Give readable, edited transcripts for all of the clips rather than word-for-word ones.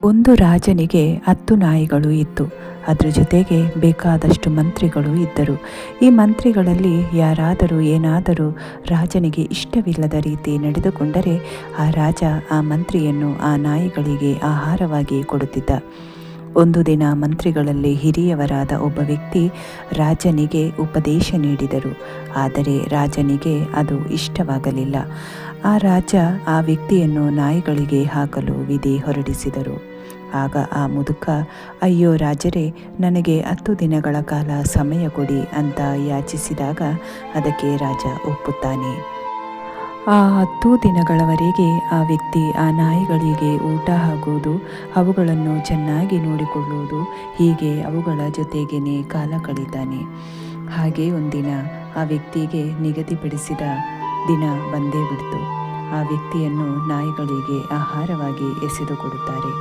ಒಂದು ರಾಜನಿಗೆ 10 ನಾಯಿಗಳು ಇತ್ತು. ಅದರ ಜೊತೆಗೆ ಬೇಕಾದಷ್ಟು ಮಂತ್ರಿಗಳು ಇದ್ದರು. ಈ ಮಂತ್ರಿಗಳಲ್ಲಿ ಯಾರಾದರೂ ಏನಾದರೂ ರಾಜನಿಗೆ ಇಷ್ಟವಿಲ್ಲದ ರೀತಿ ನಡೆದುಕೊಂಡರೆ ಆ ರಾಜ ಆ ಮಂತ್ರಿಯನ್ನು ಆ ನಾಯಿಗಳಿಗೆ ಆಹಾರವಾಗಿ ಕೊಡುತ್ತಿದ್ದ. ಒಂದು ದಿನ ಮಂತ್ರಿಗಳಲ್ಲಿ ಹಿರಿಯವರಾದ ಒಬ್ಬ ವ್ಯಕ್ತಿ ರಾಜನಿಗೆ ಉಪದೇಶ ನೀಡಿದರು. ಆದರೆ ರಾಜನಿಗೆ ಅದು ಇಷ್ಟವಾಗಲಿಲ್ಲ. ಆ ರಾಜ ಆ ವ್ಯಕ್ತಿಯನ್ನು ನಾಯಿಗಳಿಗೆ ಹಾಕಲು ವಿಧಿ ಹೊರಡಿಸಿದರು. ಆಗ ಆ ಮುದುಕ, ಅಯ್ಯೋ ರಾಜರೇ, ನನಗೆ 10 ದಿನಗಳ ಕಾಲ ಸಮಯ ಕೊಡಿ ಅಂತ ಯಾಚಿಸಿದಾಗ ಅದಕ್ಕೆ ರಾಜ ಒಪ್ಪುತ್ತಾನೆ. ಆ 10 ದಿನಗಳವರೆಗೆ ಆ ವ್ಯಕ್ತಿ ಆ ನಾಯಿಗಳಿಗೆ ಊಟ ಹಾಕುವುದು, ಅವುಗಳನ್ನು ಚೆನ್ನಾಗಿ ನೋಡಿಕೊಳ್ಳುವುದು, ಹೀಗೆ ಅವುಗಳ ಜೊತೆಗೇನೆ ಕಾಲ ಕಳೀತಾನೆ. ಹಾಗೆ ಒಂದಿನ ಆ ವ್ಯಕ್ತಿಗೆ ನಿಗದಿಪಡಿಸಿದ ದಿನ ಬಂದೇ ಬಿಡ್ತು. ಆ ವ್ಯಕ್ತಿಯನ್ನು ನಾಯಿಗಳಿಗೆ ಆಹಾರವಾಗಿ ಎಸೆದುಕೊಡುತ್ತಾರೆ.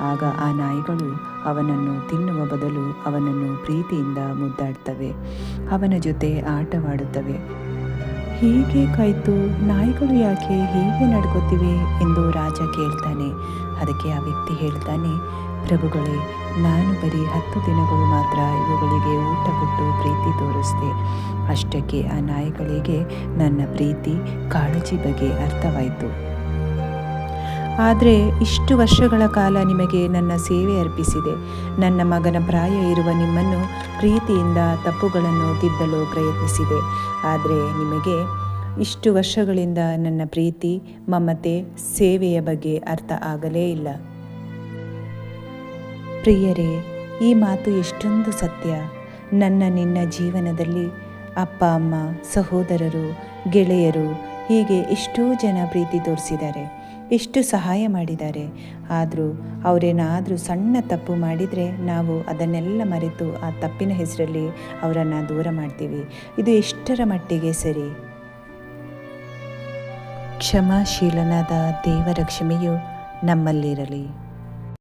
ಆಗ ಆ ನಾಯಿಗಳು ಅವನನ್ನು ತಿನ್ನುವ ಬದಲು ಅವನನ್ನು ಪ್ರೀತಿಯಿಂದ ಮುದ್ದಾಡ್ತವೆ, ಅವನ ಜೊತೆ ಆಟವಾಡುತ್ತವೆ. ಹೀಗೆ ಕಾಯ್ತು, ನಾಯಿಗಳು ಯಾಕೆ ಹೀಗೆ ನಡ್ಕೋತಿವೆ ಎಂದು ರಾಜ ಕೇಳ್ತಾನೆ. ಅದಕ್ಕೆ ಆ ವ್ಯಕ್ತಿ ಹೇಳ್ತಾನೆ, ಪ್ರಭುಗಳೇ, ನಾನು ಬರೀ 10 ದಿನಗಳು ಮಾತ್ರ ಇವುಗಳಿಗೆ ಊಟ ಕೊಟ್ಟು ಪ್ರೀತಿ ತೋರಿಸಿದೆ. ಅಷ್ಟಕ್ಕೆ ಆ ನಾಯಿಗಳಿಗೆ ನನ್ನ ಪ್ರೀತಿ, ಕಾಳಜಿ ಬಗ್ಗೆ ಅರ್ಥವಾಯಿತು. ಆದರೆ ಇಷ್ಟು ವರ್ಷಗಳ ಕಾಲ ನಿಮಗೆ ನನ್ನ ಸೇವೆ ಅರ್ಪಿಸಿದೆ. ನನ್ನ ಮಗನ ಪ್ರಾಯ ಇರುವ ನಿಮ್ಮನ್ನು ಪ್ರೀತಿಯಿಂದ ತಪ್ಪುಗಳನ್ನು ತಿದ್ದಲು ಪ್ರಯತ್ನಿಸಿದೆ. ಆದರೆ ನಿಮಗೆ ಇಷ್ಟು ವರ್ಷಗಳಿಂದ ನನ್ನ ಪ್ರೀತಿ, ಮಮತೆ, ಸೇವೆಯ ಬಗ್ಗೆ ಅರ್ಥ ಆಗಲೇ ಇಲ್ಲ. ಪ್ರಿಯರೇ, ಈ ಮಾತು ಎಷ್ಟೊಂದು ಸತ್ಯ. ನಿನ್ನ ಜೀವನದಲ್ಲಿ ಅಪ್ಪ ಅಮ್ಮ, ಸಹೋದರರು, ಗೆಳೆಯರು, ಹೀಗೆ ಎಷ್ಟೋ ಜನ ಪ್ರೀತಿ ತೋರಿಸಿದ್ದಾರೆ, ಎಷ್ಟು ಸಹಾಯ ಮಾಡಿದ್ದಾರೆ. ಆದರೂ ಅವರೇನಾದರೂ ಸಣ್ಣ ತಪ್ಪು ಮಾಡಿದರೆ ನಾವು ಅದನ್ನೆಲ್ಲ ಮರೆತು ಆ ತಪ್ಪಿನ ಹೆಸರಲ್ಲಿ ಅವರನ್ನು ದೂರ ಮಾಡ್ತೀವಿ. ಇದು ಎಷ್ಟರ ಮಟ್ಟಿಗೆ ಸರಿ? ಕ್ಷಮಾಶೀಲನಾದ ದೇವರ ಕ್ಷಮೆಯು ನಮ್ಮಲ್ಲಿರಲಿ.